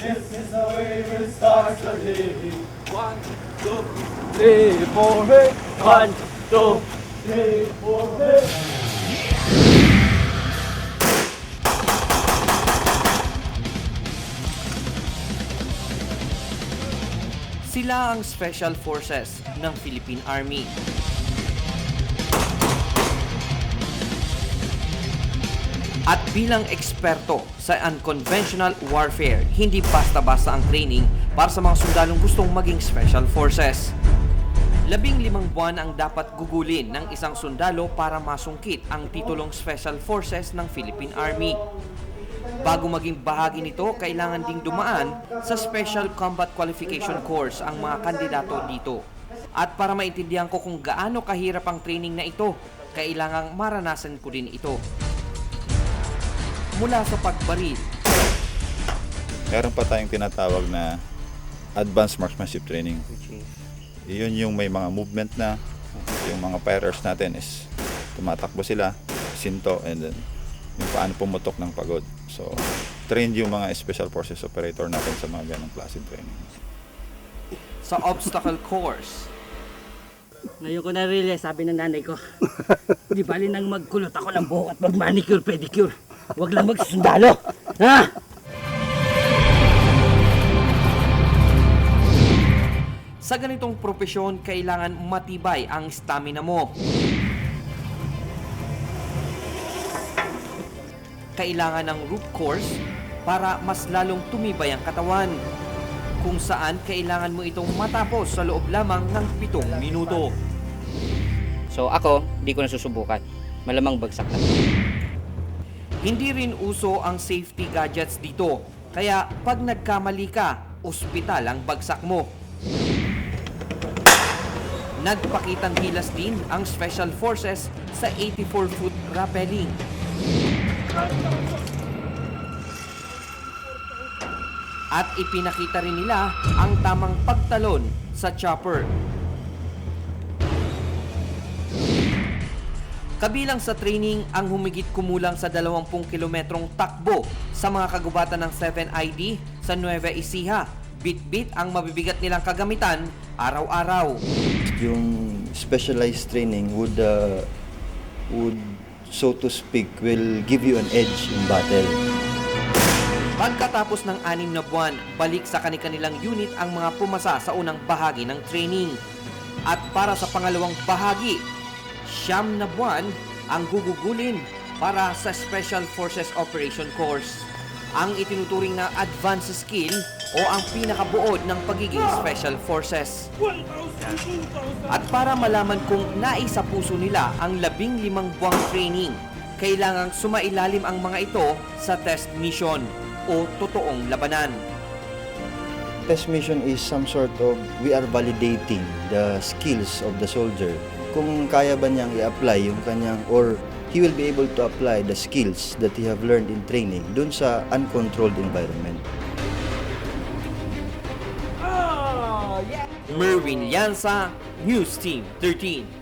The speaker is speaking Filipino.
This is the way we start the day. 1, 2, 3, 4, hey. 1, 2, 3, 4, hey. Sila ang Special Forces ng Philippine Army. At bilang eksperto sa unconventional warfare, hindi basta-basta ang training para sa mga sundalong gustong maging Special Forces. 15 buwan ang dapat gugulin ng isang sundalo para masungkit ang titulong Special Forces ng Philippine Army. Bago maging bahagi nito, kailangan ding dumaan sa Special Combat Qualification Course ang mga kandidato dito. At para maintindihan ko kung gaano kahirap ang training na ito, kailangang maranasan ko din ito. Mula sa pagbaril, meron pa tayong tinatawag na advanced marksmanship training. Iyon yung may mga movement na, yung mga fighters natin is tumatakbo sila, sinto, and then yung paano pumutok ng pagod. So, trained yung mga special forces operator natin sa mga ganong klaseng training. sa obstacle course, Ngayon ko na-realize, sabi ng nanay ko, di bali nang magkulot ako ng buhok at mag-manicure, pedicure. Huwag lang magsundalo. Ha? sa ganitong propesyon, kailangan matibay ang stamina mo. Kailangan ng root course para mas lalong tumibay ang katawan, kung saan kailangan mo itong matapos sa loob lamang ng 7 minuto. So ako, di ko nasusubukan. Malamang bagsak na. Hindi rin uso ang safety gadgets dito, kaya pag nagkamali ka, ospital ang bagsak mo. Nagpakitang gilas din ang Special Forces sa 84-foot rappelling. At ipinakita rin nila ang tamang pagtalon sa chopper. Kabilang sa training ang humigit kumulang sa 20 kilometrong takbo sa mga kagubatan ng 7ID sa Nueva Ecija. Bit-bit ang mabibigat nilang kagamitan araw-araw. Yung specialized training would so to speak will give you an edge in battle. Pagkatapos ng 6 na buwan, balik sa kanilang unit ang mga pumasa sa unang bahagi ng training. At para sa pangalawang bahagi, 9 na buwan ang gugugulin para sa Special Forces Operation Course. Ang itinuturing na advanced skill o ang pinakabuod ng pagiging Special Forces. At para malaman kung naisa puso nila ang 15 buwang training, kailangang sumailalim ang mga ito sa test mission o totoong labanan. Test mission is some sort of, we are validating the skills of the soldier. Kung kaya ba niyang i-apply yung kanyang, or he will be able to apply the skills that he have learned in training dun sa uncontrolled environment. Merwin Llanza, News Team 13.